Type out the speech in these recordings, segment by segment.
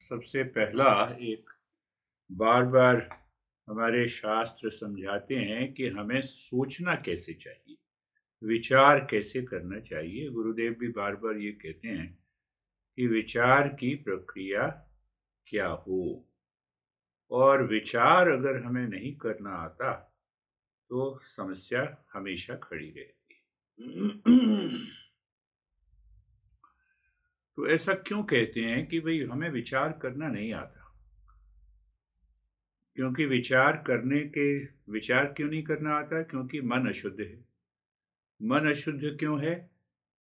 सबसे पहला एक बार बार हमारे शास्त्र समझाते हैं कि हमें सोचना कैसे चाहिए, विचार कैसे करना चाहिए। गुरुदेव भी बार बार ये कहते हैं कि विचार की प्रक्रिया क्या हो, और विचार अगर हमें नहीं करना आता तो समस्या हमेशा खड़ी रहती है। तो ऐसा क्यों कहते हैं कि भाई हमें विचार करना नहीं आता? क्योंकि विचार क्यों नहीं करना आता? क्योंकि मन अशुद्ध है। मन अशुद्ध क्यों है?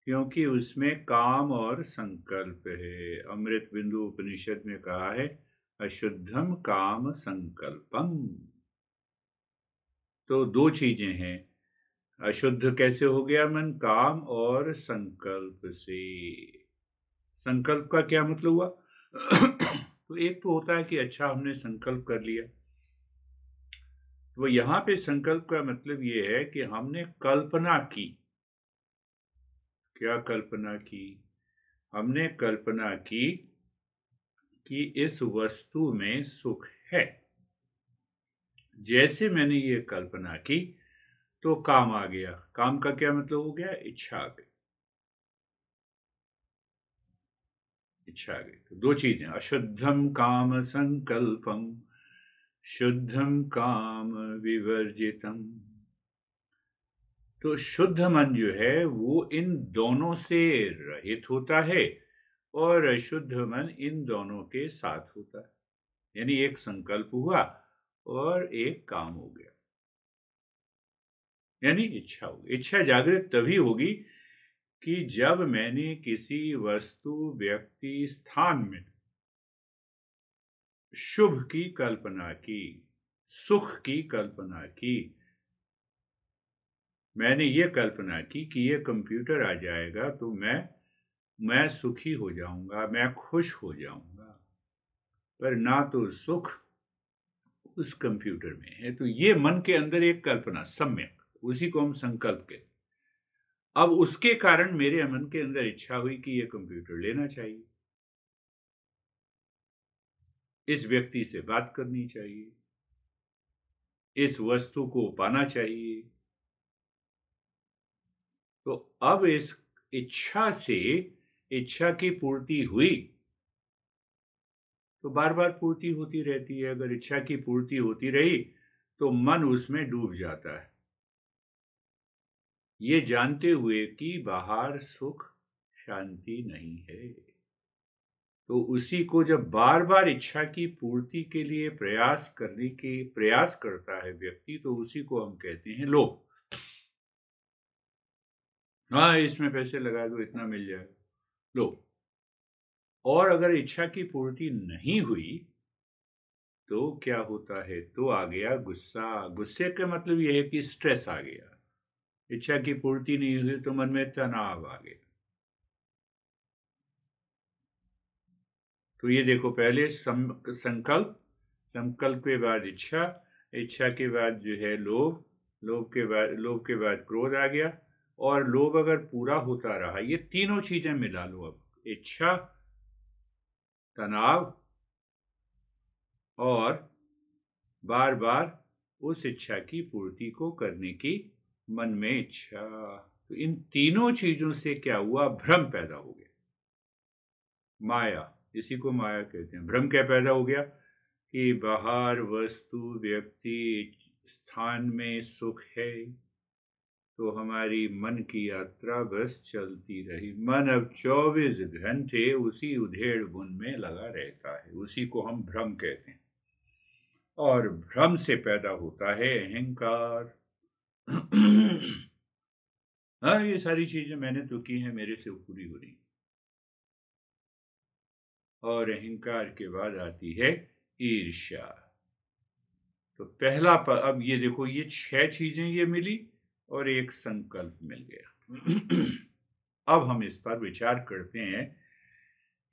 क्योंकि उसमें काम और संकल्प है। अमृत बिंदु उपनिषद में कहा है, अशुद्धम काम संकल्पम। तो दो चीजें हैं। अशुद्ध कैसे हो गया मन? काम और संकल्प से। संकल्प का क्या मतलब हुआ? तो एक तो होता है कि अच्छा हमने संकल्प कर लिया, तो यहां पे संकल्प का मतलब ये है कि हमने कल्पना की। क्या कल्पना की? हमने कल्पना की कि इस वस्तु में सुख है। जैसे मैंने ये कल्पना की तो काम आ गया। काम का क्या मतलब हो गया? इच्छा आ गई। इच्छा आ गई। तो दो चीजें, अशुद्धम काम संकल्पम, शुद्धम काम विवर्जितम। तो शुद्ध मन जो है वो इन दोनों से रहित होता है, और अशुद्ध मन इन दोनों के साथ होता है। यानी एक संकल्प हुआ और एक काम हो गया, यानी इच्छा होगी। इच्छा जागृत तभी होगी कि जब मैंने किसी वस्तु, व्यक्ति, स्थान में शुभ की कल्पना की, सुख की कल्पना की। मैंने ये कल्पना की कि ये कंप्यूटर आ जाएगा तो मैं सुखी हो जाऊंगा, मैं खुश हो जाऊंगा। पर ना तो सुख उस कंप्यूटर में है। तो ये मन के अंदर एक कल्पना, सम्यक, उसी को हम संकल्प कहते। अब उसके कारण मेरे मन के अंदर इच्छा हुई कि ये कंप्यूटर लेना चाहिए, इस व्यक्ति से बात करनी चाहिए, इस वस्तु को पाना चाहिए। तो अब इस इच्छा से, इच्छा की पूर्ति हुई तो बार बार पूर्ति होती रहती है। अगर इच्छा की पूर्ति होती रही तो मन उसमें डूब जाता है, ये जानते हुए कि बाहर सुख शांति नहीं है। तो उसी को जब बार बार इच्छा की पूर्ति के लिए प्रयास करता है व्यक्ति, तो उसी को हम कहते हैं लोभ। हाँ, इसमें पैसे लगा दो, इतना मिल जाए, लोभ। और अगर इच्छा की पूर्ति नहीं हुई तो क्या होता है? तो आ गया गुस्सा। गुस्से का मतलब यह है कि स्ट्रेस आ गया। इच्छा की पूर्ति नहीं हुई तो मन में तनाव आ गया। तो ये देखो, पहले संकल्प, संकल्प के बाद इच्छा, इच्छा के बाद जो है लोभ, लोभ के बाद क्रोध आ गया। और लोभ अगर पूरा होता रहा, ये तीनों चीजें मिला लो अब, इच्छा, तनाव और बार बार उस इच्छा की पूर्ति को करने की मन में इच्छा। तो इन तीनों चीजों से क्या हुआ? भ्रम पैदा हो गया, माया। इसी को माया कहते हैं। भ्रम क्या पैदा हो गया कि बाहर वस्तु, व्यक्ति, स्थान में सुख है, तो हमारी मन की यात्रा बस चलती रही। मन अब 24 घंटे उसी उधेड़ बुन में लगा रहता है। उसी को हम भ्रम कहते हैं। और भ्रम से पैदा होता है अहंकार। हाँ, ये सारी चीजें मैंने तो की हैं, मेरे से पूरी हो रही। और अहंकार के बाद आती है ईर्ष्या। तो अब ये देखो, ये 6 चीजें ये मिली और एक संकल्प मिल गया। अब हम इस पर विचार करते हैं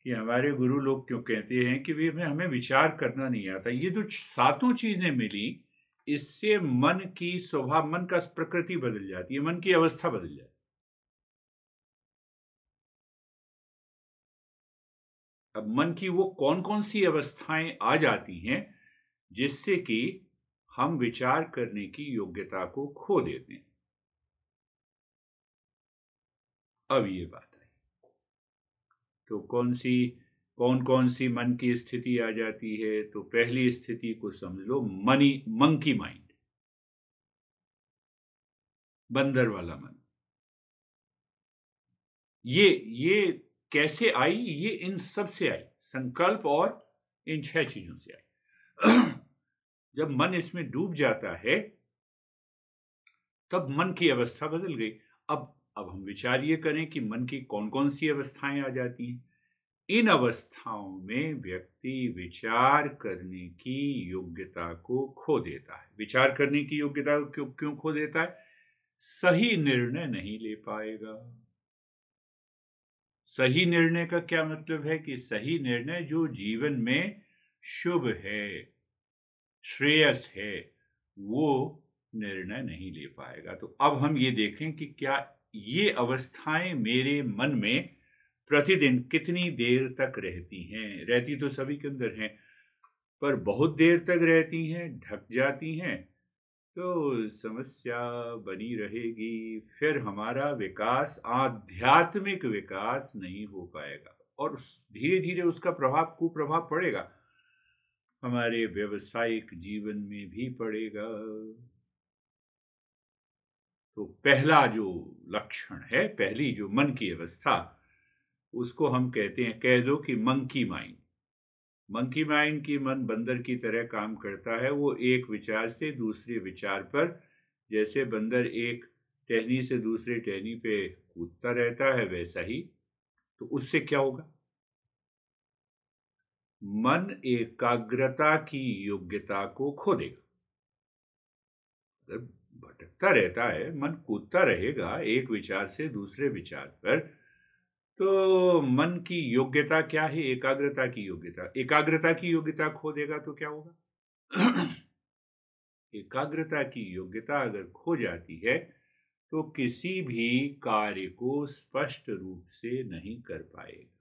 कि हमारे गुरु लोग क्यों कहते हैं कि हमें विचार करना नहीं आता। ये जो सातों चीजें मिली, इससे मन की स्वभाव, मन का प्रकृति बदल जाती है, मन की अवस्था बदल जाती है। अब मन की वो कौन कौन सी अवस्थाएं आ जाती हैं जिससे कि हम विचार करने की योग्यता को खो देते हैं। अब ये बात है, तो कौन कौन सी मन की स्थिति आ जाती है? तो पहली स्थिति को समझ लो, मंकी माइंड, बंदर वाला मन। ये कैसे आई? ये इन सब से आई, संकल्प और इन 6 चीजों से आई। जब मन इसमें डूब जाता है तब मन की अवस्था बदल गई। अब हम विचार ये करें कि मन की कौन कौन सी अवस्थाएं आ जाती हैं। इन अवस्थाओं में व्यक्ति विचार करने की योग्यता को खो देता है। विचार करने की योग्यता को क्यों खो देता है? सही निर्णय नहीं ले पाएगा। सही निर्णय का क्या मतलब है? कि सही निर्णय जो जीवन में शुभ है, श्रेयस है, वो निर्णय नहीं ले पाएगा। तो अब हम ये देखें कि क्या ये अवस्थाएं मेरे मन में प्रतिदिन कितनी देर तक रहती हैं। रहती तो सभी के अंदर हैं, पर बहुत देर तक रहती हैं, ढक जाती हैं, तो समस्या बनी रहेगी। फिर हमारा विकास, आध्यात्मिक विकास नहीं हो पाएगा और धीरे धीरे उसका कुप्रभाव पड़ेगा, हमारे व्यवसायिक जीवन में भी पड़ेगा। तो पहला जो लक्षण है, पहली जो मन की अवस्था, उसको हम कहते हैं, कह दो कि मंकी माइंड। मंकी माइंड की मन बंदर की तरह काम करता है। वो एक विचार से दूसरे विचार पर, जैसे बंदर एक टहनी से दूसरे टहनी पे कूदता रहता है, वैसा ही। तो उससे क्या होगा? मन एकाग्रता की योग्यता को खो देगा। अगर भटकता रहता है, मन कूदता रहेगा एक विचार से दूसरे विचार पर, तो मन की योग्यता क्या है? एकाग्रता की योग्यता। एकाग्रता की योग्यता खो देगा तो क्या होगा? एकाग्रता की योग्यता अगर खो जाती है तो किसी भी कार्य को स्पष्ट रूप से नहीं कर पाएगा।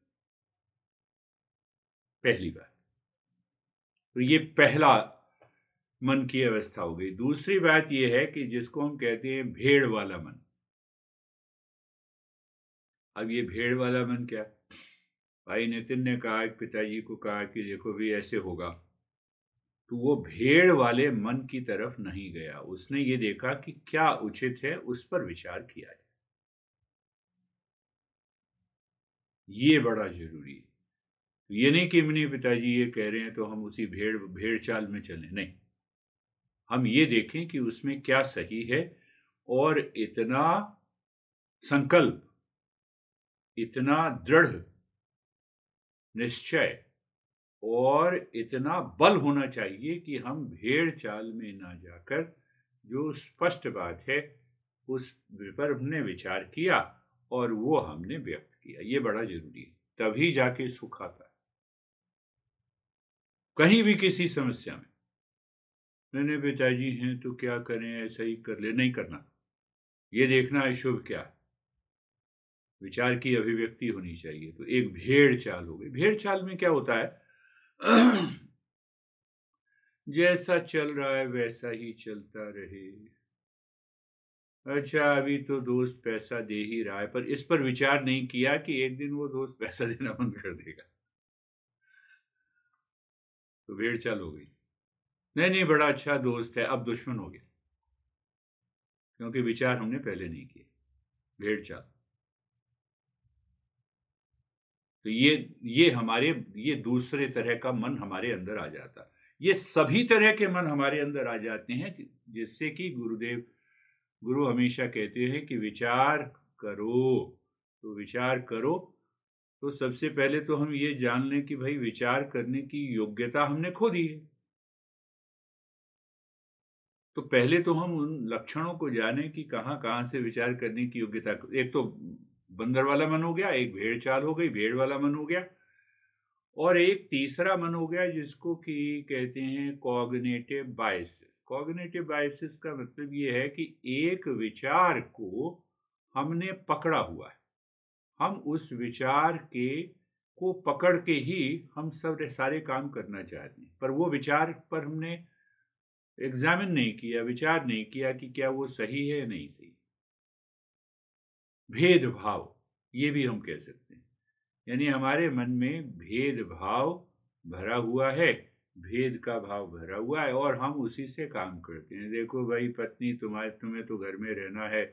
पहली बात तो ये पहला मन की अवस्था हो गई। दूसरी बात यह है कि जिसको हम कहते हैं भेड़ वाला मन। अब ये भेड़ वाला मन क्या? भाई नितिन ने कहा, पिताजी को कहा कि देखो भी ऐसे होगा, तो वो भेड़ वाले मन की तरफ नहीं गया। उसने ये देखा कि क्या उचित है, उस पर विचार किया जाए। ये बड़ा जरूरी है। ये नहीं कि नहीं पिताजी ये कह रहे हैं तो हम उसी भेड़ चाल में चलें, नहीं। हम ये देखें कि उसमें क्या सही है, और इतना संकल्प, इतना दृढ़ निश्चय और इतना बल होना चाहिए कि हम भेड़ चाल में ना जाकर जो स्पष्ट बात है उस पर हमने विचार किया और वो हमने व्यक्त किया। ये बड़ा जरूरी है, तभी जाके सुख आता है। कहीं भी किसी समस्या में मैंने पिताजी हैं तो क्या करें, ऐसा ही कर ले, नहीं करना। ये देखना है शुभ क्या है, विचार की अभिव्यक्ति होनी चाहिए। तो एक भेड़ चाल हो गई। भेड़ चाल में क्या होता है? जैसा चल रहा है वैसा ही चलता रहे। अच्छा, अभी तो दोस्त पैसा दे ही रहा है, पर इस पर विचार नहीं किया कि एक दिन वो दोस्त पैसा देना बंद कर देगा, तो भेड़ चाल हो गई। नहीं नहीं, बड़ा अच्छा दोस्त है, अब दुश्मन हो गया, क्योंकि विचार हमने पहले नहीं किए। भेड़ चाल। तो ये दूसरे तरह का मन हमारे अंदर आ जाता है। ये सभी तरह के मन हमारे अंदर आ जाते हैं, जिससे कि गुरु हमेशा कहते हैं कि विचार करो। तो विचार करो, तो सबसे पहले तो हम ये जान लें कि भाई विचार करने की योग्यता हमने खो दी है। तो पहले तो हम उन लक्षणों को जाने कि कहां कहां से विचार करने की योग्यता। एक तो बंदर वाला मन हो गया, एक भेड़ चाल हो गई, भेड़ वाला मन हो गया, और एक तीसरा मन हो गया जिसको कि कहते हैं कॉग्निटिव बायसेस। कॉग्निटिव बायसेस का मतलब ये है कि एक विचार को हमने पकड़ा हुआ है, हम उस विचार के को पकड़ के ही हम सब सारे काम करना चाहते हैं, पर वो विचार पर हमने एग्जामिन नहीं किया, विचार नहीं किया कि क्या वो सही है या नहीं सही। भेदभाव, ये भी हम कह सकते हैं, यानी हमारे मन में भेदभाव भरा हुआ है, भेद का भाव भरा हुआ है और हम उसी से काम करते हैं। देखो भाई पत्नी, तुम्हें तो घर में रहना है,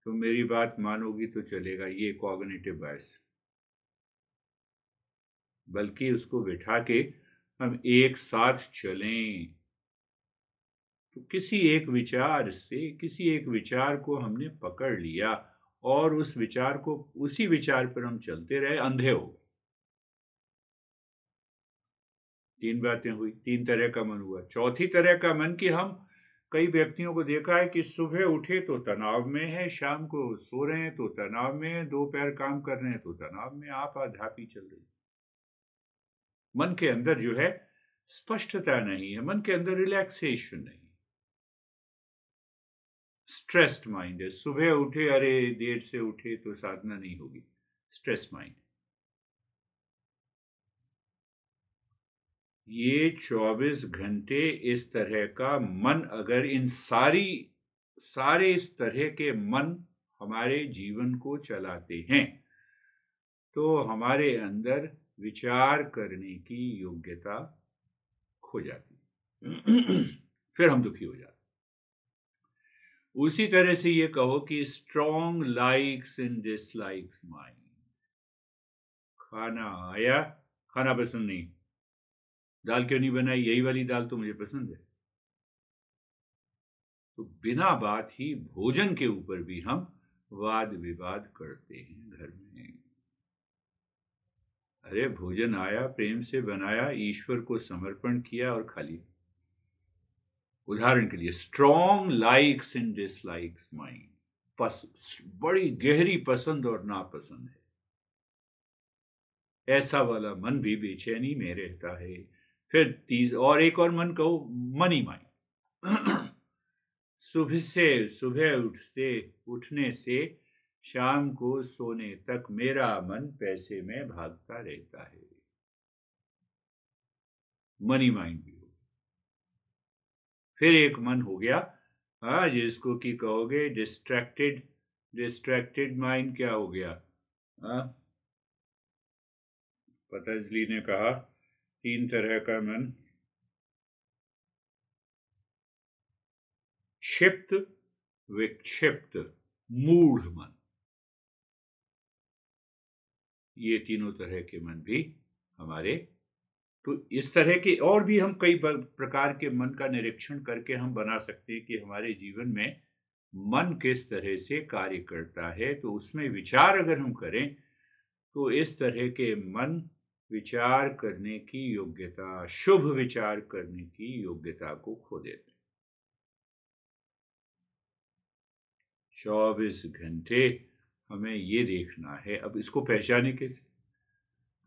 तुम मेरी बात मानोगी तो चलेगा, ये कॉग्निटिव बायस। बल्कि उसको बिठा के हम एक साथ चलें, तो किसी एक विचार को हमने पकड़ लिया और उसी विचार पर हम चलते रहे, अंधे हो गए। 3 बातें हुई, 3 तरह का मन हुआ। चौथी तरह का मन कि हम कई व्यक्तियों को देखा है कि सुबह उठे तो तनाव में है, शाम को सो रहे हैं तो तनाव में है, दोपहर काम कर रहे हैं तो तनाव में, आपाधापी चल रही। मन के अंदर जो है स्पष्टता नहीं है, मन के अंदर रिलैक्सेशन नहीं, स्ट्रेस्ड माइंड है। सुबह उठे, अरे देर से उठे तो साधना नहीं होगी, स्ट्रेस माइंड। ये 24 घंटे इस तरह का मन, अगर सारे इस तरह के मन हमारे जीवन को चलाते हैं, तो हमारे अंदर विचार करने की योग्यता खो जाती फिर हम दुखी हो जाते। उसी तरह से ये कहो कि strong likes and dislikes mind. खाना आया, खाना पसंद नहीं, दाल क्यों नहीं बनाई, यही वाली दाल तो मुझे पसंद है। तो बिना बात ही भोजन के ऊपर भी हम वाद विवाद करते हैं घर में। अरे भोजन आया, प्रेम से बनाया, ईश्वर को समर्पण किया और खा लिया। उदाहरण के लिए strong likes and dislikes mind, बड़ी गहरी पसंद और नापसंद है, ऐसा वाला मन भी बेचैनी में रहता है। फिर और एक और मन कहो, मनी माइंड। सुबह उठने से शाम को सोने तक मेरा मन पैसे में भागता रहता है, मनी माइंड भी हो। फिर एक मन हो गया, जिसको कि कहोगे डिस्ट्रैक्टेड माइंड। क्या हो गया? पतंजलि ने कहा 3 तरह का मन, क्षिप्त, विक्षिप्त, मूढ़ मन। ये तीनों तरह के मन भी हमारे, तो इस तरह के और भी हम कई प्रकार के मन का निरीक्षण करके हम बना सकते हैं कि हमारे जीवन में मन किस तरह से कार्य करता है। तो उसमें विचार अगर हम करें तो इस तरह के मन विचार करने की योग्यता, शुभ विचार करने की योग्यता को खो देते हैं। 24 घंटे हमें ये देखना है, अब इसको पहचाने कैसे?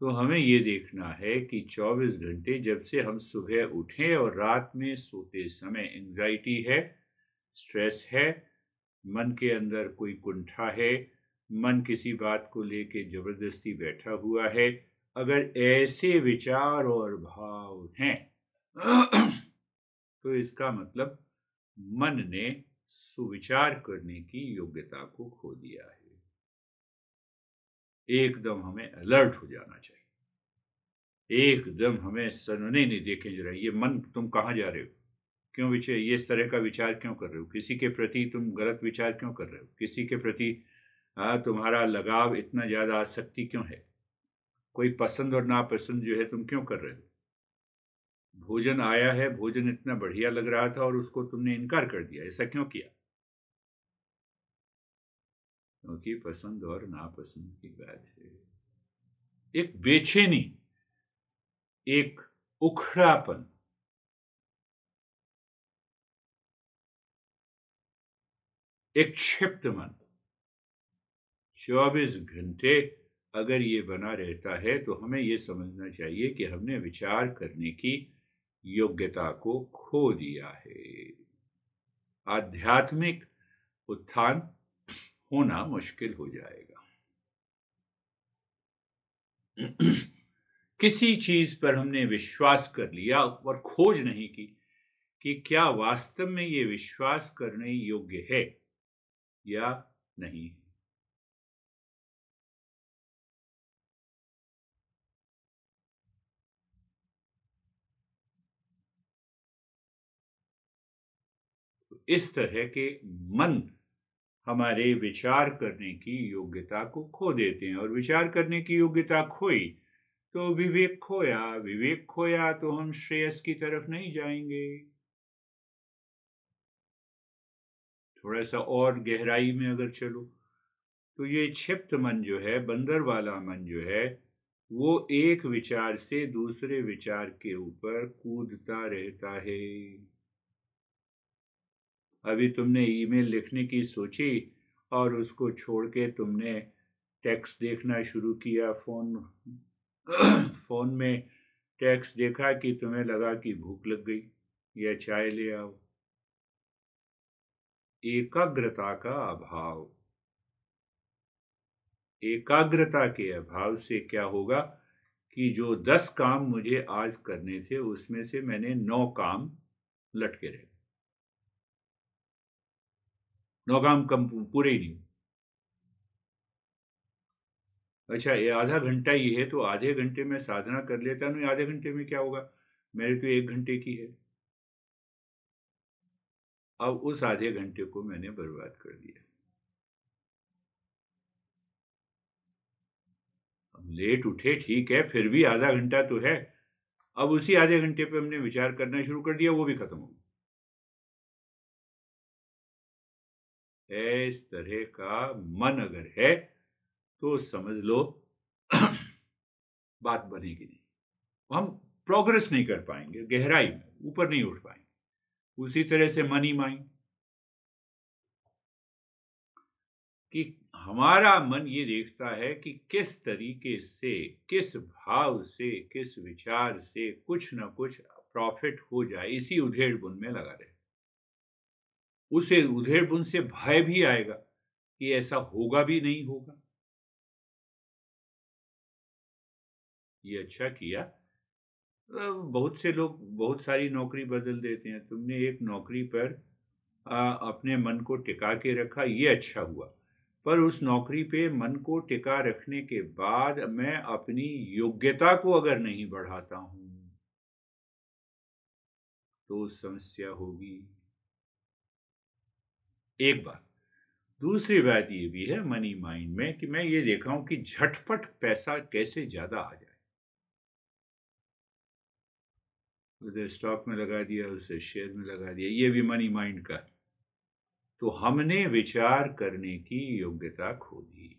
तो हमें ये देखना है कि 24 घंटे जब से हम सुबह उठें और रात में सोते समय एंजाइटी है, स्ट्रेस है, मन के अंदर कोई कुंठा है, मन किसी बात को लेके जबरदस्ती बैठा हुआ है, अगर ऐसे विचार और भाव हैं तो इसका मतलब मन ने सुविचार करने की योग्यता को खो दिया है। एकदम हमें अलर्ट हो जाना चाहिए, एकदम हमें सनने नहीं, देखे जरा ये मन तुम कहाँ जा रहे हो, क्यों ये इस तरह का विचार क्यों कर रहे हो, किसी के प्रति तुम गलत विचार क्यों कर रहे हो, किसी के प्रति तुम्हारा लगाव इतना ज्यादा, आसक्ति क्यों है, कोई पसंद और नापसंद जो है तुम क्यों कर रहे हो? भोजन आया है, भोजन इतना बढ़िया लग रहा था और उसको तुमने इनकार कर दिया, ऐसा क्यों किया? क्योंकि पसंद और नापसंद की बात है। एक बेचैनी, एक उखड़ापन, एक क्षिप्त मन 24 घंटे अगर ये बना रहता है तो हमें ये समझना चाहिए कि हमने विचार करने की योग्यता को खो दिया है। आध्यात्मिक उत्थान होना मुश्किल हो जाएगा। किसी चीज पर हमने विश्वास कर लिया और खोज नहीं की कि क्या वास्तव में ये विश्वास करने योग्य है या नहीं। इस तरह के मन हमारे विचार करने की योग्यता को खो देते हैं, और विचार करने की योग्यता खोई तो विवेक खोया, विवेक खोया तो हम श्रेयस की तरफ नहीं जाएंगे। थोड़ा सा और गहराई में अगर चलो तो ये क्षिप्त मन जो है, बंदर वाला मन जो है, वो एक विचार से दूसरे विचार के ऊपर कूदता रहता है। अभी तुमने ईमेल लिखने की सोची और उसको छोड़ के तुमने टेक्स्ट देखना शुरू किया, फोन में टेक्स्ट देखा कि तुम्हें लगा कि भूख लग गई या चाय ले आओ। एकाग्रता का अभाव, एकाग्रता के अभाव से क्या होगा कि जो 10 काम मुझे आज करने थे उसमें से मैंने 9 काम लटके रहे, 9 काम कम पूरे ही नहीं। अच्छा, ये आधा घंटा ही है तो आधे घंटे में साधना कर लेता, नहीं आधे घंटे में क्या होगा, मेरे तो 1 घंटे की है। अब उस आधे घंटे को मैंने बर्बाद कर दिया। अब लेट उठे ठीक है, फिर भी आधा घंटा तो है। अब उसी आधे घंटे पे हमने विचार करना शुरू कर दिया, वो भी खत्म हो गया। इस तरह का मन अगर है तो समझ लो बात बनेगी नहीं, हम प्रोग्रेस नहीं कर पाएंगे, गहराई में ऊपर नहीं उठ पाएंगे। उसी तरह से मनी माइंड कि हमारा मन ये देखता है कि किस तरीके से, किस भाव से, किस विचार से कुछ ना कुछ प्रॉफिट हो जाए, इसी उधेड़ बुन में लगा रहे। उसे उधेड़ बुन से भय भी आएगा कि ऐसा होगा भी नहीं होगा। ये अच्छा किया, बहुत से लोग बहुत सारी नौकरी बदल देते हैं, तुमने एक नौकरी पर अपने मन को टिका के रखा, ये अच्छा हुआ। पर उस नौकरी पे मन को टिका रखने के बाद मैं अपनी योग्यता को अगर नहीं बढ़ाता हूं तो समस्या होगी। एक बात, दूसरी बात ये भी है मनी माइंड में कि मैं ये देखा हूं कि झटपट पैसा कैसे ज्यादा आ जाए। उधर स्टॉक में लगा दिया, उसे शेयर में लगा दिया, ये भी मनी माइंड का। तो हमने विचार करने की योग्यता खो दी।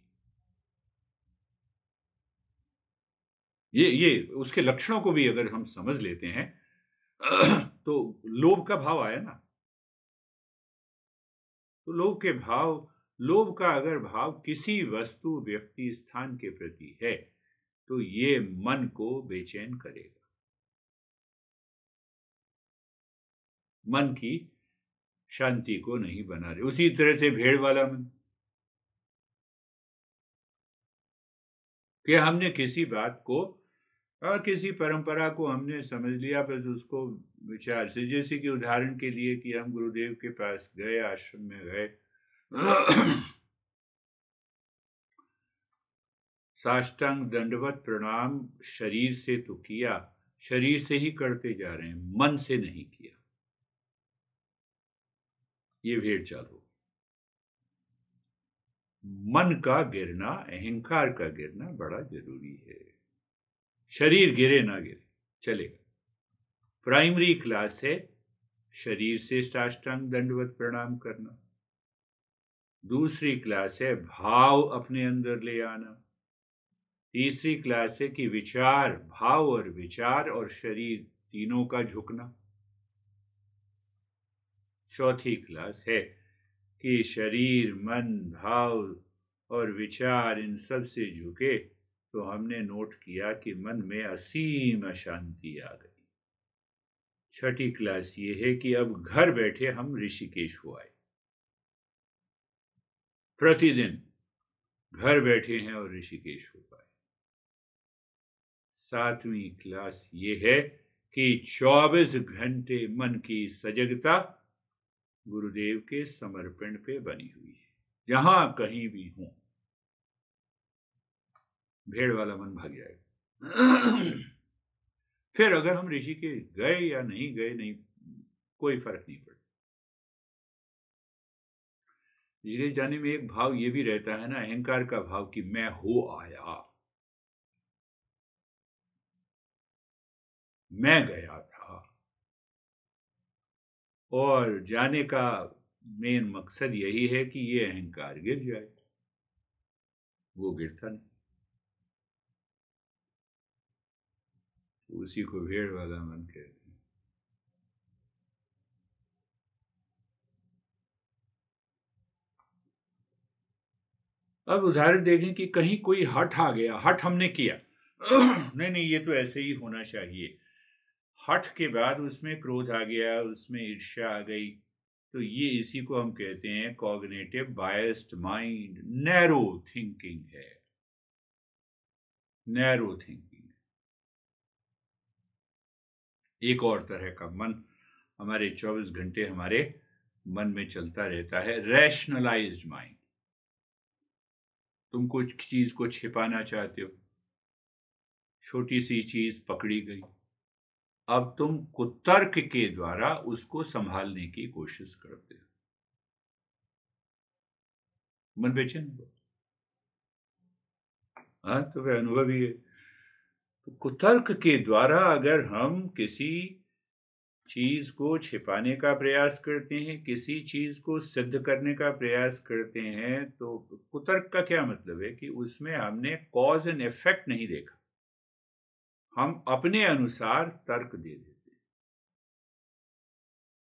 ये उसके लक्षणों को भी अगर हम समझ लेते हैं तो लोभ का भाव आया ना, तो लोभ का अगर भाव किसी वस्तु, व्यक्ति, स्थान के प्रति है तो ये मन को बेचैन करेगा, मन की शांति को नहीं बना रहे। उसी तरह से भेड़ वाला मन, कि हमने किसी बात को और किसी परंपरा को हमने समझ लिया, बस उसको विचार से, जैसे कि उदाहरण के लिए कि हम गुरुदेव के पास गए, आश्रम में गए साष्टांग दंडवत प्रणाम शरीर से तो किया, शरीर से ही करते जा रहे हैं, मन से नहीं किया। ये भेड़ चाल, मन का गिरना, अहंकार का गिरना बड़ा जरूरी है। शरीर गिरे ना गिरे चलेगा। प्राइमरी क्लास है शरीर से साष्टांग दंडवत प्रणाम करना, दूसरी क्लास है भाव अपने अंदर ले आना, तीसरी क्लास है कि विचार, भाव और विचार और शरीर तीनों का झुकना, चौथी क्लास है कि शरीर, मन, भाव और विचार इन सब से झुके तो हमने नोट किया कि मन में असीम अशांति आ गई। छठी क्लास ये है कि अब घर बैठे हम ऋषिकेश हो आए, प्रतिदिन घर बैठे हैं और ऋषिकेश हो पाए। 7वीं क्लास ये है कि 24 घंटे मन की सजगता गुरुदेव के समर्पण पे बनी हुई है। जहां कहीं भी हूं, भेड़ वाला मन भाग जाएगा। फिर अगर हम ऋषिकेश गए या नहीं गए, नहीं, कोई फर्क नहीं पड़ता। ऋषिकेश जाने में एक भाव ये भी रहता है ना, अहंकार का भाव, कि मैं हो आया, मैं गया था। और जाने का मेन मकसद यही है कि ये अहंकार गिर जाए। वो गिरता नहीं, उसी को भेड़ वाला मन कहते हैं। अब उदाहरण देखें कि कहीं कोई हठ आ गया, हठ हमने किया, नहीं नहीं ये तो ऐसे ही होना चाहिए। हठ के बाद उसमें क्रोध आ गया, उसमें ईर्ष्या आ गई, तो ये इसी को हम कहते हैं cognitive biased mind, narrow thinking है, नैरो थिंकिंग। एक और तरह का मन हमारे 24 घंटे हमारे मन में चलता रहता है, रैशनलाइज्ड माइंड। तुम कुछ चीज को छिपाना चाहते हो, छोटी सी चीज पकड़ी गई, अब तुम कुतर्क के द्वारा उसको संभालने की कोशिश करते हो, मन बेचैन हो। हाँ, तो वह अनुभव ही है। तो कुतर्क के द्वारा अगर हम किसी चीज को छिपाने का प्रयास करते हैं, किसी चीज को सिद्ध करने का प्रयास करते हैं, तो कुतर्क का क्या मतलब है कि उसमें हमने कॉज एंड इफेक्ट नहीं देखा, हम अपने अनुसार तर्क दे देते।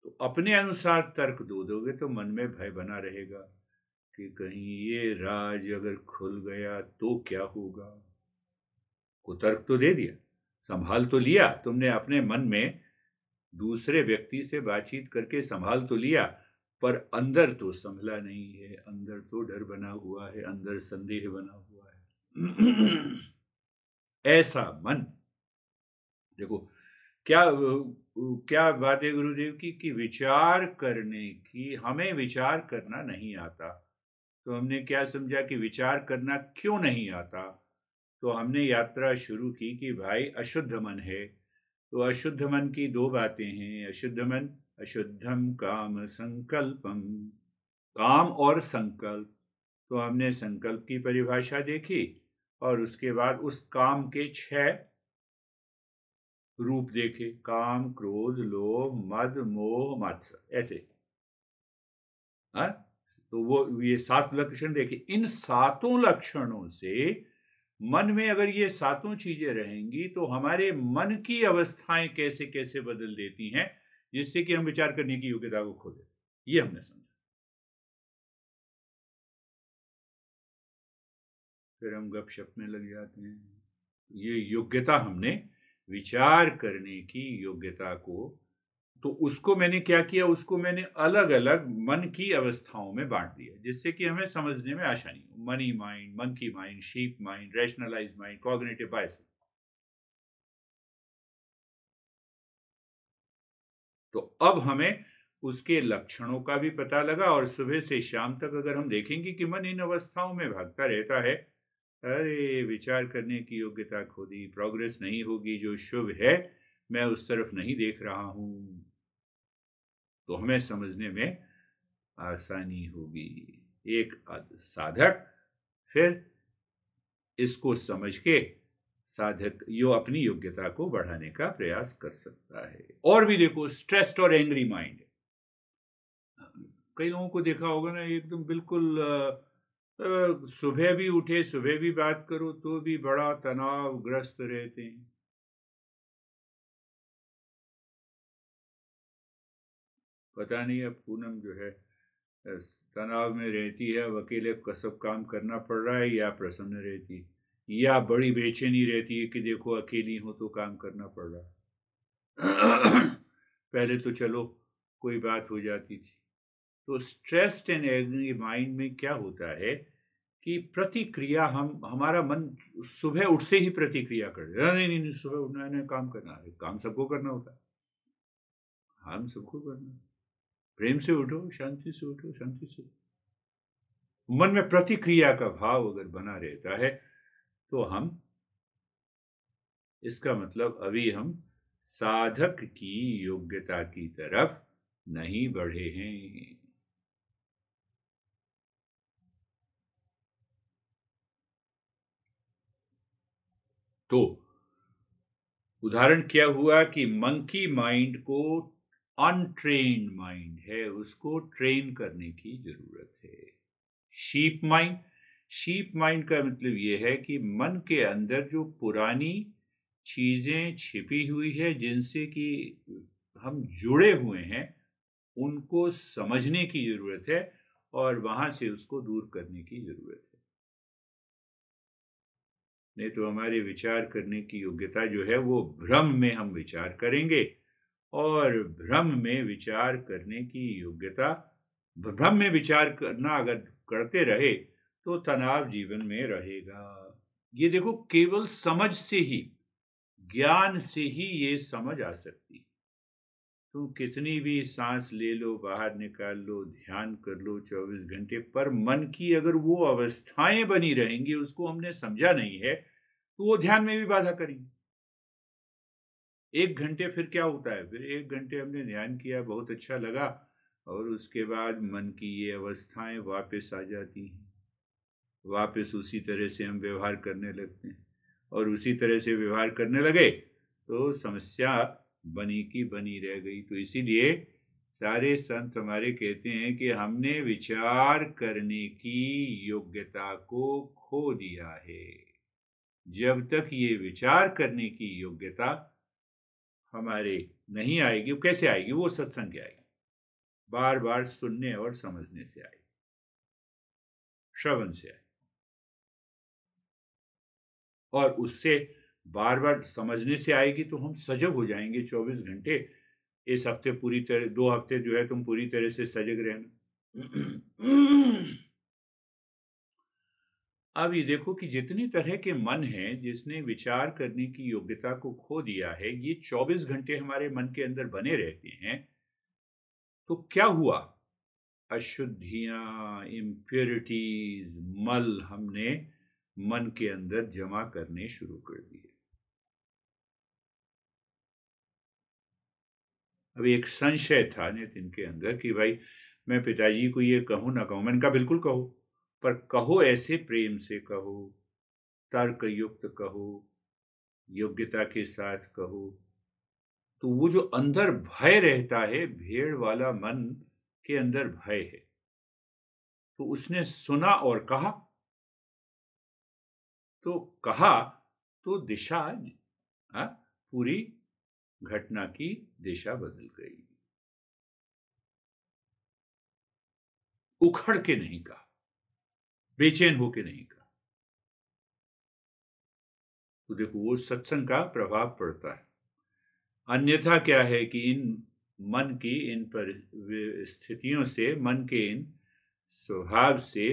तो अपने अनुसार तर्क दोगे तो मन में भय बना रहेगा कि कहीं ये राज अगर खुल गया तो क्या होगा। कुतर्क तो दे दिया, संभाल तो लिया तुमने अपने मन में, दूसरे व्यक्ति से बातचीत करके संभाल तो लिया, पर अंदर तो संभला नहीं है, अंदर तो डर बना हुआ है, अंदर संदेह बना हुआ है। ऐसा मन, देखो क्या क्या बात है गुरुदेव की, कि विचार करने की, हमें विचार करना नहीं आता। तो हमने क्या समझा कि विचार करना क्यों नहीं आता, तो हमने यात्रा शुरू की कि भाई अशुद्ध मन है। तो अशुद्ध मन की दो बातें हैं, अशुद्ध मन, अशुद्धम काम संकल्पम, काम और संकल्प। तो हमने संकल्प की परिभाषा देखी, और उसके बाद उस काम के 6 रूप देखे, काम, क्रोध, लोभ, मद, मोह, मात्सर्य, ऐसे। हाँ, तो वो ये 7 लक्षण देखे। इन 7 लक्षणों से मन में अगर ये 7 चीजें रहेंगी तो हमारे मन की अवस्थाएं कैसे कैसे बदल देती हैं, जिससे कि हम विचार करने की योग्यता को खो देते। ये हमने समझा। फिर हम गपशप में लग जाते हैं। ये योग्यता हमने विचार करने की योग्यता को, तो उसको मैंने क्या किया, उसको मैंने अलग अलग मन की अवस्थाओं में बांट दिया, जिससे कि हमें समझने में आसानी हो। Money mind, monkey mind, sheep mind, rationalise mind, cognitive bias. तो अब हमें उसके लक्षणों का भी पता लगा, और सुबह से शाम तक अगर हम देखेंगे कि मन इन अवस्थाओं में भागता रहता है, अरे विचार करने की योग्यता खो दी, प्रोग्रेस नहीं होगी, जो शुभ है मैं उस तरफ नहीं देख रहा हूं, तो हमें समझने में आसानी होगी। एक साधक फिर इसको समझ के साधक यो अपनी योग्यता को बढ़ाने का प्रयास कर सकता है। और भी देखो, स्ट्रेस्ड और एंग्री माइंड, कई लोगों को देखा होगा ना, एकदम बिल्कुल सुबह भी उठे, सुबह भी बात करो तो भी बड़ा तनावग्रस्त रहते हैं। पता नहीं अब पूनम जो है तनाव में रहती है, अब अकेले का सब काम करना पड़ रहा है, या प्रसन्न रहती है, या बड़ी बेचैनी रहती है कि देखो अकेली हो तो काम करना पड़ रहा है। पहले तो चलो कोई बात हो जाती थी। तो स्ट्रेस्ड एंड एंग्री माइंड में क्या होता है कि प्रतिक्रिया हमारा मन सुबह उठते ही प्रतिक्रिया कर देता, नहीं नहीं नहीं, सुबह उठना है, काम करना है, काम सबको करना होता है, हम सबको करना है, प्रेम से उठो, शांति से उठो, शांति से। मन में प्रतिक्रिया का भाव अगर बना रहता है तो हम, इसका मतलब अभी हम साधक की योग्यता की तरफ नहीं बढ़े हैं। तो उदाहरण क्या हुआ कि मंकी माइंड को अनट्रेन्ड माइंड है, उसको ट्रेन करने की जरूरत है। शीप माइंड का मतलब यह है कि मन के अंदर जो पुरानी चीजें छिपी हुई है, जिनसे कि हम जुड़े हुए हैं, उनको समझने की जरूरत है और वहां से उसको दूर करने की जरूरत है। नहीं तो हमारे विचार करने की योग्यता जो है वो भ्रम में हम विचार करेंगे, और भ्रम में विचार करने की योग्यता, भ्रम में विचार करना अगर करते रहे तो तनाव जीवन में रहेगा। ये देखो, केवल समझ से ही, ज्ञान से ही ये समझ आ सकती है। तुम कितनी भी सांस ले लो, बाहर निकाल लो, ध्यान कर लो 24 घंटे, पर मन की अगर वो अवस्थाएं बनी रहेंगी, उसको हमने समझा नहीं है, तो वो ध्यान में भी बाधा करेंगी। 1 घंटे फिर क्या होता है, फिर 1 घंटे हमने ध्यान किया, बहुत अच्छा लगा, और उसके बाद मन की ये अवस्थाएं वापस आ जाती हैं, वापस उसी तरह से हम व्यवहार करने लगते हैं, और उसी तरह से व्यवहार करने लगे तो समस्या बनी की बनी रह गई। तो इसीलिए सारे संत हमारे कहते हैं कि हमने विचार करने की योग्यता को खो दिया है। जब तक ये विचार करने की योग्यता हमारे नहीं आएगी, वो कैसे आएगी? वो सत्संग से आएगी, बार बार सुनने और समझने से आएगी, श्रवण से आएगी, और उससे बार बार समझने से आएगी तो हम सजग हो जाएंगे 24 घंटे। इस हफ्ते पूरी तरह, 2 हफ्ते जो है तुम पूरी तरह से सजग रहना। अब ये देखो कि जितनी तरह के मन हैं, जिसने विचार करने की योग्यता को खो दिया है, ये 24 घंटे हमारे मन के अंदर बने रहते हैं, तो क्या हुआ? अशुद्धियां, इम्प्योरिटीज, मल हमने मन के अंदर जमा करने शुरू कर दिए। अभी एक संशय था नितिन के अंदर कि भाई मैं पिताजी को ये कहूं ना कहूं। मैंने कहा बिल्कुल कहो, पर कहो ऐसे प्रेम से कहो, तर्क युक्त कहो, योग्यता के साथ कहो। तो वो जो अंदर भय रहता है, भेड़ वाला मन के अंदर भय है, तो उसने सुना और कहा, तो कहा तो दिशा, पूरी घटना की दिशा बदल गई। उखड़ के नहीं कहा, बेचैन होके नहीं कहा। तो देखो वो सत्संग का प्रभाव पड़ता है। अन्यथा क्या है कि इन मन की इन परिस्थितियों से, मन के इन स्वभाव से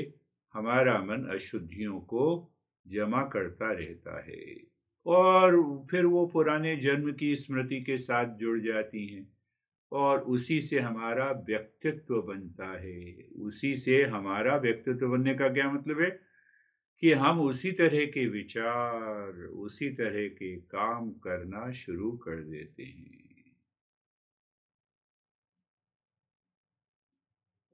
हमारा मन अशुद्धियों को जमा करता रहता है, और फिर वो पुराने जन्म की स्मृति के साथ जुड़ जाती हैं, और उसी से हमारा व्यक्तित्व बनता है। उसी से हमारा व्यक्तित्व बनने का क्या मतलब है? कि हम उसी तरह के विचार, उसी तरह के काम करना शुरू कर देते हैं।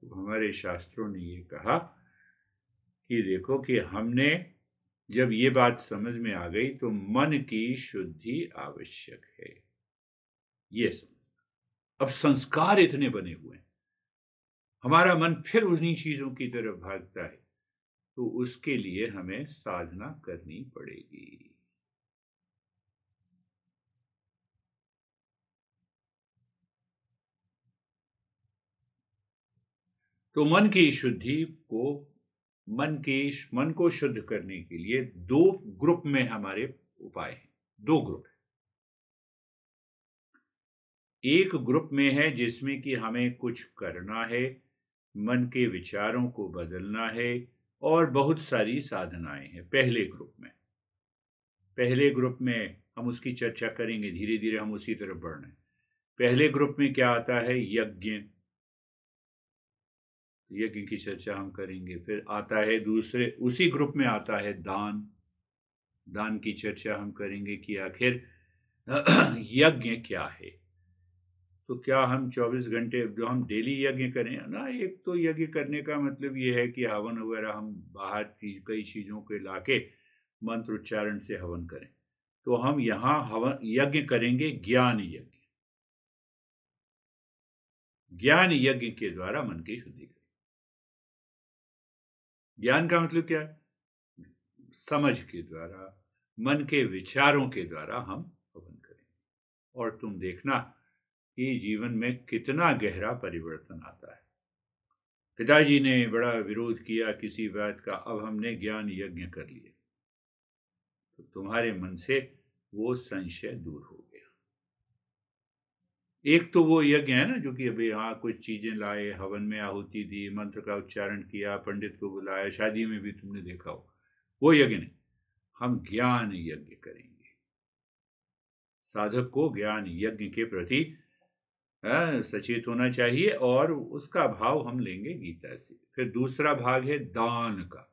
तो हमारे शास्त्रों ने ये कहा कि देखो कि हमने जब ये बात समझ में आ गई तो मन की शुद्धि आवश्यक है, ये समझना। अब संस्कार इतने बने हुए हैं, हमारा मन फिर उन्हीं चीजों की तरफ भागता है, तो उसके लिए हमें साधना करनी पड़ेगी। तो मन की शुद्धि को, मन को शुद्ध करने के लिए 2 ग्रुप में हमारे उपाय हैं। 2 ग्रुप। एक ग्रुप में है जिसमें कि हमें कुछ करना है, मन के विचारों को बदलना है, और बहुत सारी साधनाएं हैं पहले ग्रुप में हम उसकी चर्चा करेंगे, धीरे धीरे हम उसी तरफ बढ़ रहे हैं। पहले ग्रुप में क्या आता है? यज्ञ की चर्चा हम करेंगे। फिर आता है दूसरे, उसी ग्रुप में आता है दान की चर्चा हम करेंगे कि आखिर यज्ञ क्या है। तो क्या हम 24 घंटे जो हम डेली यज्ञ करें ना, एक तो यज्ञ करने का मतलब ये है कि हवन वगैरह हम बाहर कई चीजों के लाके मंत्र उच्चारण से हवन करें। तो हम यहाँ हवन यज्ञ करेंगे ज्ञान यज्ञ के द्वारा मन की शुद्धि करें। ज्ञान का मतलब क्या है? समझ के द्वारा, मन के विचारों के द्वारा हम हवन करेंगे। और तुम देखना कि जीवन में कितना गहरा परिवर्तन आता है। पिताजी ने बड़ा विरोध किया किसी बात का, अब हमने ज्ञान यज्ञ कर लिए तो तुम्हारे मन से वो संशय दूर हो गया। एक तो वो यज्ञ है ना, जो कि अभी यहाँ कुछ चीजें लाए, हवन में आहुति दी, मंत्र का उच्चारण किया, पंडित को बुलाया, शादी में भी तुमने देखा हो, वो यज्ञ नहीं। हम ज्ञान यज्ञ करेंगे। साधक को ज्ञान यज्ञ के प्रति सचेत होना चाहिए और उसका भाव हम लेंगे गीता से। फिर दूसरा भाग है दान का।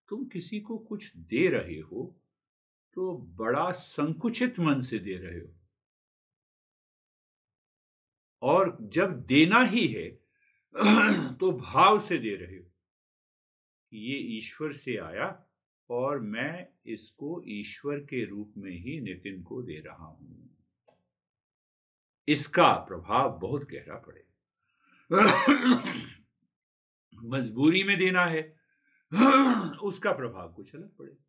तुम किसी को कुछ दे रहे हो तो बड़ा संकुचित मन से दे रहे हो, और जब देना ही है तो भाव से दे रहे हो कि ये ईश्वर से आया और मैं इसको ईश्वर के रूप में ही नितिन को दे रहा हूं। इसका प्रभाव बहुत गहरा पड़ेगा। मजबूरी में देना है उसका प्रभाव कुछ अलग पड़ेगा।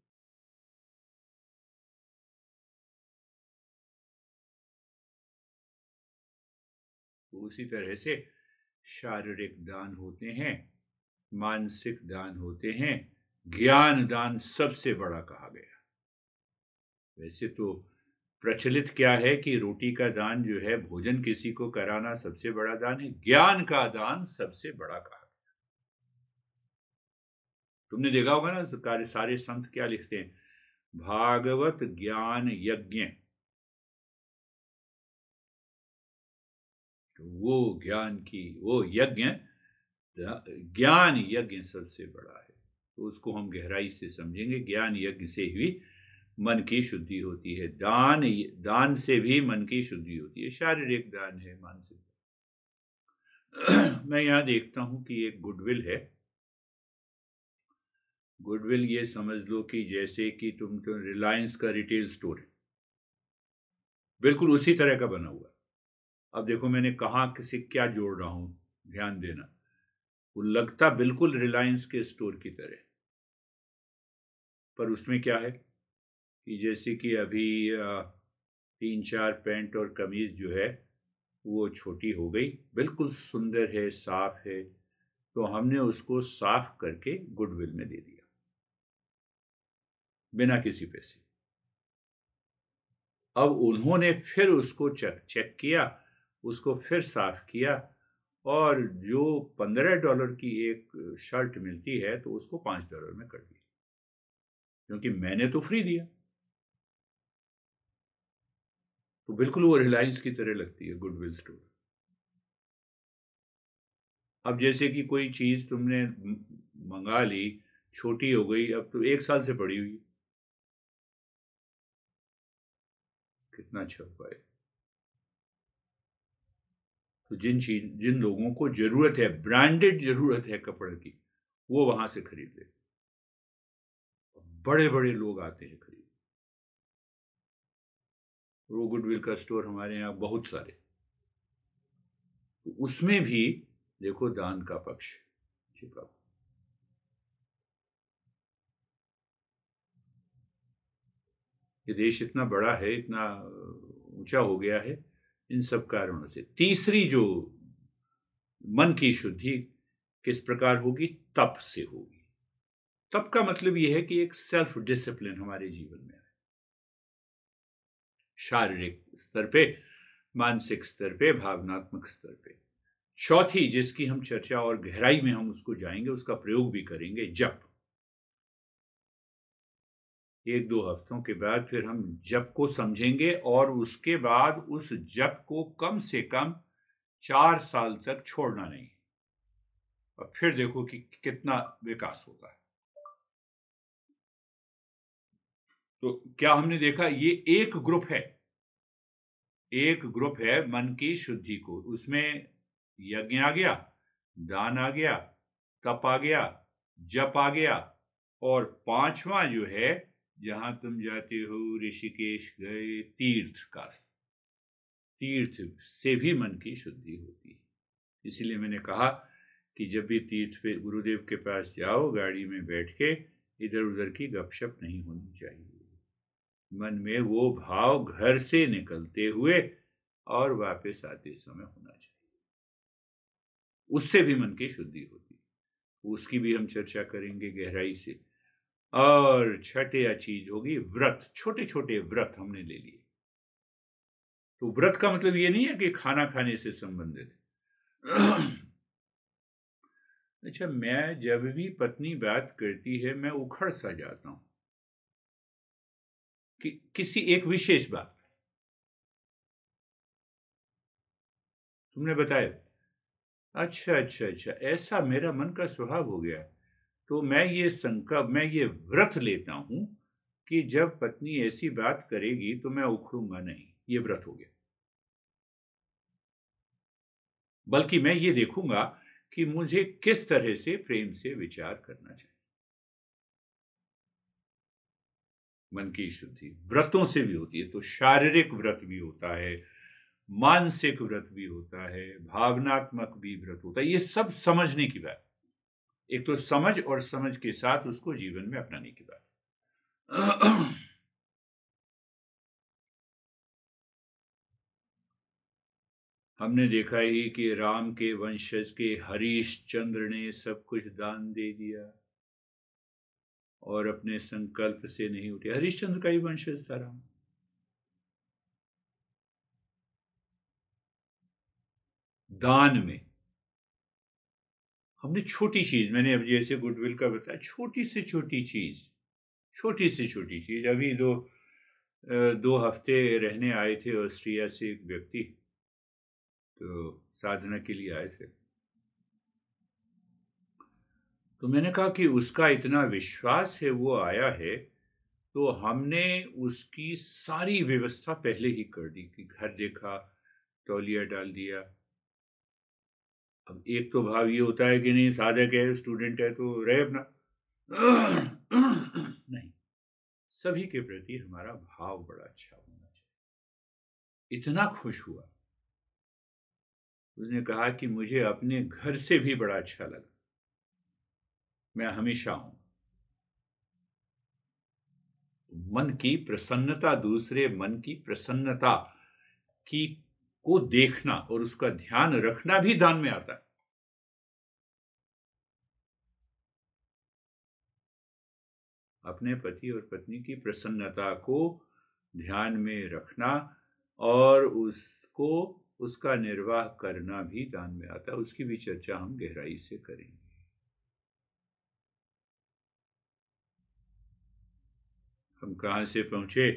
उसी तरह से शारीरिक दान होते हैं, मानसिक दान होते हैं, ज्ञान दान सबसे बड़ा कहा गया। वैसे तो प्रचलित क्या है कि रोटी का दान जो है, भोजन किसी को कराना सबसे बड़ा दान है, ज्ञान का दान सबसे बड़ा कहा गया। तुमने देखा होगा ना, सारे संत क्या लिखते हैं? भागवत ज्ञान यज्ञ। वो ज्ञान की वो यज्ञ, ज्ञान यज्ञ सबसे बड़ा है। तो उसको हम गहराई से समझेंगे। ज्ञान यज्ञ से ही मन की शुद्धि होती है। दान से भी मन की शुद्धि होती है। शारीरिक दान है, मानसिक। मैं यहां देखता हूं कि एक गुडविल है। गुडविल ये समझ लो कि जैसे कि तुम तो रिलायंस का रिटेल स्टोर है, बिल्कुल उसी तरह का बना हुआ। अब देखो मैंने कहा किसी क्या जोड़ रहा हूं, ध्यान देना। वो लगता बिल्कुल रिलायंस के स्टोर की तरह, पर उसमें क्या है कि जैसे कि अभी 3-4 पैंट और कमीज जो है वो छोटी हो गई, बिल्कुल सुंदर है, साफ है, तो हमने उसको साफ करके गुडविल में दे दिया बिना किसी पैसे। अब उन्होंने फिर उसको चेक किया, उसको फिर साफ किया, और जो $15 की एक शर्ट मिलती है तो उसको $5 में कर दिया, क्योंकि मैंने तो फ्री दिया। तो बिल्कुल वो रिलायंस की तरह लगती है गुडविल स्टोर। अब जैसे कि कोई चीज तुमने मंगा ली, छोटी हो गई, अब तो 1 साल से पड़ी हुई, कितना अच्छा उपाय। तो जिन लोगों को जरूरत है, ब्रांडेड जरूरत है कपड़े की, वो वहां से खरीद ले। बड़े बड़े लोग आते हैं खरीद। वो गुडविल का स्टोर हमारे यहाँ बहुत सारे। तो उसमें भी देखो दान का पक्ष छिपा। ये देश इतना बड़ा है, इतना ऊंचा हो गया है इन सब कारणों से। तीसरी जो मन की शुद्धि किस प्रकार होगी? तप से होगी। तप का मतलब यह है कि एक सेल्फ डिसिप्लिन हमारे जीवन में है, शारीरिक स्तर पे, मानसिक स्तर पे, भावनात्मक स्तर पे। चौथी जिसकी हम चर्चा और गहराई में हम उसको जाएंगे, उसका प्रयोग भी करेंगे, जप। एक दो हफ्तों के बाद फिर हम जप को समझेंगे और उसके बाद उस जप को कम से कम 4 साल तक छोड़ना नहीं। और फिर देखो कि कितना विकास होता है। तो क्या हमने देखा, ये एक ग्रुप है, एक ग्रुप है मन की शुद्धि को। उसमें यज्ञ आ गया, दान आ गया, तप आ गया, जप आ गया, और पांचवा जो है, जहां तुम जाते हो ऋषिकेश गए, तीर्थ का, तीर्थ से भी मन की शुद्धि होती है। इसीलिए मैंने कहा कि जब भी तीर्थ पे गुरुदेव के पास जाओ, गाड़ी में बैठ के इधर उधर की गपशप नहीं होनी चाहिए। मन में वो भाव घर से निकलते हुए और वापस आते समय होना चाहिए। उससे भी मन की शुद्धि होती है। उसकी भी हम चर्चा करेंगे गहराई से। और छठे चीज होगी व्रत। छोटे छोटे व्रत हमने ले लिए। तो व्रत का मतलब ये नहीं है कि खाना खाने से संबंधित। अच्छा, मैं जब भी पत्नी बात करती है, मैं उखड़ सा जाता हूं कि किसी एक विशेष बात। तुमने बताया, अच्छा अच्छा अच्छा, ऐसा मेरा मन का स्वभाव हो गया। तो मैं ये संकल्प, मैं ये व्रत लेता हूं कि जब पत्नी ऐसी बात करेगी तो मैं उखड़ूंगा नहीं। ये व्रत हो गया। बल्कि मैं ये देखूंगा कि मुझे किस तरह से प्रेम से विचार करना चाहिए। मन की शुद्धि व्रतों से भी होती है। तो शारीरिक व्रत भी होता है, मानसिक व्रत भी होता है, भावनात्मक भी व्रत होता है। ये सब समझने की बात। एक तो समझ, और समझ के साथ उसको जीवन में अपनाने की बात। हमने देखा ही कि राम के वंशज के हरिश्चंद्र ने सब कुछ दान दे दिया और अपने संकल्प से नहीं उठे। हरिश्चंद्र का ही वंशज था राम। दान में हमने छोटी चीज, मैंने अब जैसे गुडविल का बताया, छोटी से छोटी चीज, छोटी से छोटी चीज। अभी 2 हफ्ते रहने आए थे ऑस्ट्रिया से एक व्यक्ति, तो साधना के लिए आए थे। तो मैंने कहा कि उसका इतना विश्वास है, वो आया है, तो हमने उसकी सारी व्यवस्था पहले ही कर दी कि घर देखा, तौलिया डाल दिया। अब एक तो भाव ये होता है कि नहीं, साधक है, स्टूडेंट है, तो रहे अपना। नहीं, सभी के प्रति हमारा भाव बड़ा अच्छा होना चाहिए। इतना खुश हुआ, उसने कहा कि मुझे अपने घर से भी बड़ा अच्छा लगा, मैं हमेशा हूं। मन की प्रसन्नता, दूसरे मन की प्रसन्नता की को देखना और उसका ध्यान रखना भी दान में आता है। अपने पति और पत्नी की प्रसन्नता को ध्यान में रखना और उसको, उसका निर्वाह करना भी दान में आता है। उसकी भी चर्चा हम गहराई से करेंगे। हम कहां से पहुंचे?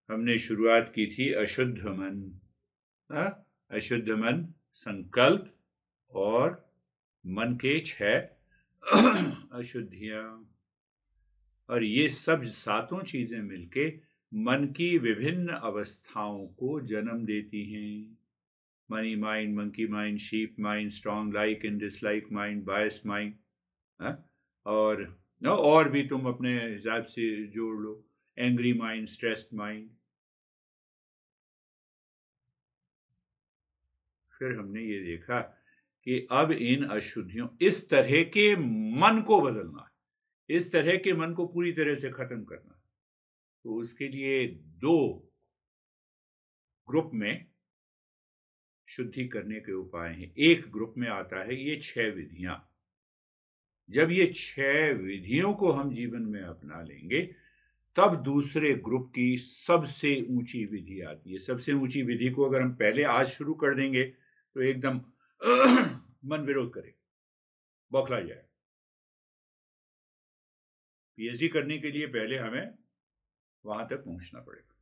हमने शुरुआत की थी अशुद्ध मन। अशुद्ध मन, संकल्प और मन के 6 अशुद्धियां। और ये सब सातों चीजें मिलके मन की विभिन्न अवस्थाओं को जन्म देती हैं। Money mind, monkey mind, sheep mind, strong like and dislike mind, biased mind, और भी तुम अपने हिसाब से जोड़ लो, एंग्री माइंड, स्ट्रेस्ड माइंड। फिर हमने ये देखा कि अब इन अशुद्धियों, इस तरह के मन को बदलना, इस तरह के मन को पूरी तरह से खत्म करना, तो उसके लिए 2 ग्रुप में शुद्धि करने के उपाय हैं। एक ग्रुप में आता है ये 6 विधियां। जब ये 6 विधियों को हम जीवन में अपना लेंगे, तब दूसरे ग्रुप की सबसे ऊंची विधि आती है। सबसे ऊंची विधि को अगर हम पहले आज शुरू कर देंगे तो एकदम मन विरोध करे, बौखला जाए। पीएचडी करने के लिए पहले हमें वहां तक पहुंचना पड़ेगा।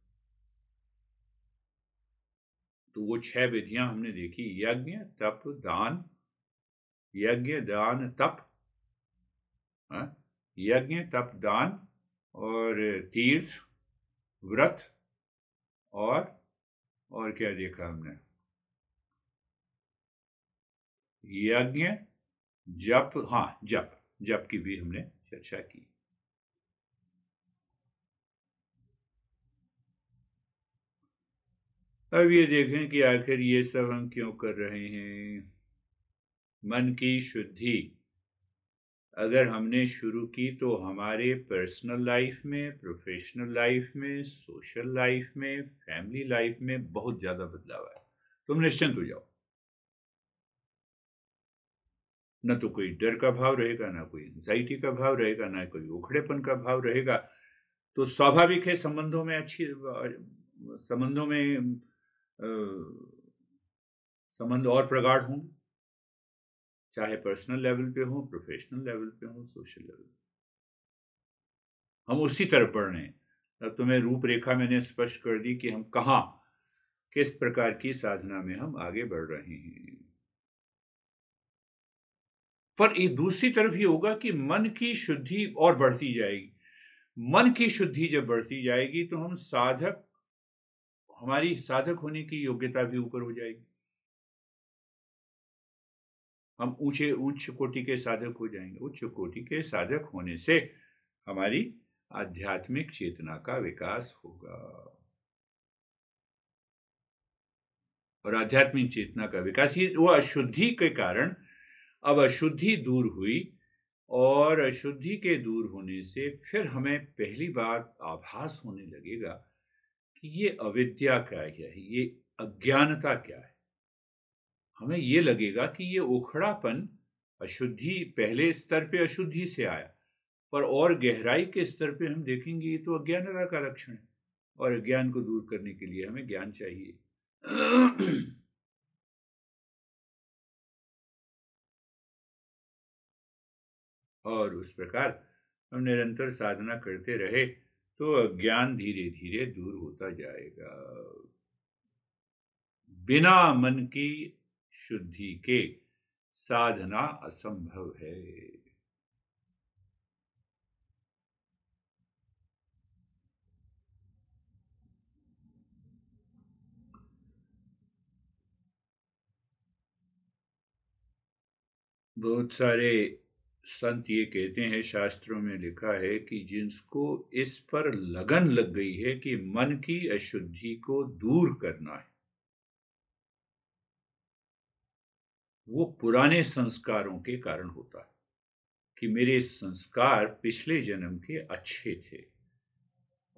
तो वो 6 विधियां हमने देखी, यज्ञ, तप, दान, यज्ञ, दान, तप, यज्ञ, तप, दान और तीर्थ, व्रत और क्या देखा हमने? यज्ञ, जप, हाँ जप की भी हमने चर्चा की। अब ये देखें कि आखिर ये सब हम क्यों कर रहे हैं। मन की शुद्धि अगर हमने शुरू की तो हमारे पर्सनल लाइफ में, प्रोफेशनल लाइफ में, सोशल लाइफ में, फैमिली लाइफ में बहुत ज्यादा बदलाव आया। तुम निश्चिंत हो जाओ। न तो कोई डर का भाव रहेगा, ना कोई एंजाइटी का भाव रहेगा, ना कोई उखड़ेपन का भाव रहेगा। तो स्वाभाविक है संबंधों में संबंध और प्रगाढ़ होंगे, चाहे पर्सनल लेवल पे हो, प्रोफेशनल लेवल पे हो, सोशल लेवल पे। हम उसी तरफ बढ़ रहे हैं। अब तुम्हें रूपरेखा मैंने स्पष्ट कर दी कि हम कहां, किस प्रकार की साधना में हम आगे बढ़ रहे हैं। पर एक दूसरी तरफ ये होगा कि मन की शुद्धि और बढ़ती जाएगी। मन की शुद्धि जब बढ़ती जाएगी तो हमारी साधक होने की योग्यता भी ऊपर हो जाएगी। हम उच्च कोटि के साधक हो जाएंगे। उच्च कोटि के साधक होने से हमारी आध्यात्मिक चेतना का विकास होगा, और आध्यात्मिक चेतना का विकास, ये वो अशुद्धि के कारण अब अशुद्धि दूर हुई, और अशुद्धि के दूर होने से फिर हमें पहली बार आभास होने लगेगा कि ये अविद्या क्या है, ये अज्ञानता क्या है। हमें ये लगेगा कि ये उखड़ापन, अशुद्धि पहले स्तर पे अशुद्धि से आया, पर और गहराई के स्तर पे हम देखेंगे ये तो अज्ञानता का लक्षण है, और अज्ञान को दूर करने के लिए हमें ज्ञान चाहिए। और उस प्रकार हम निरंतर साधना करते रहे तो अज्ञान धीरे धीरे दूर होता जाएगा। बिना मन की शुद्धि के साधना असंभव है। बहुत सारे संत ये कहते हैं, शास्त्रों में लिखा है कि जिसको इस पर लगन लग गई है कि मन की अशुद्धि को दूर करना है, वो पुराने संस्कारों के कारण होता है कि मेरे संस्कार पिछले जन्म के अच्छे थे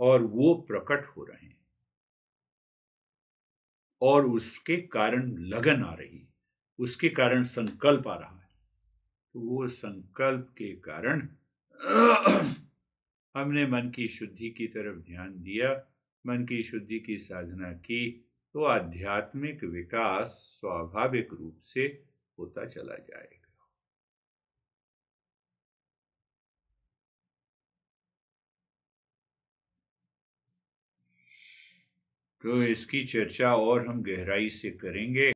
और वो प्रकट हो रहे हैं, और उसके कारण लगन आ रही, उसके कारण संकल्प आ रहा है। तो वो संकल्प के कारण हमने मन की शुद्धि की तरफ ध्यान दिया, मन की शुद्धि की साधना की, तो आध्यात्मिक विकास स्वाभाविक रूप से होता चला जाएगा। तो इसकी चर्चा और हम गहराई से करेंगे।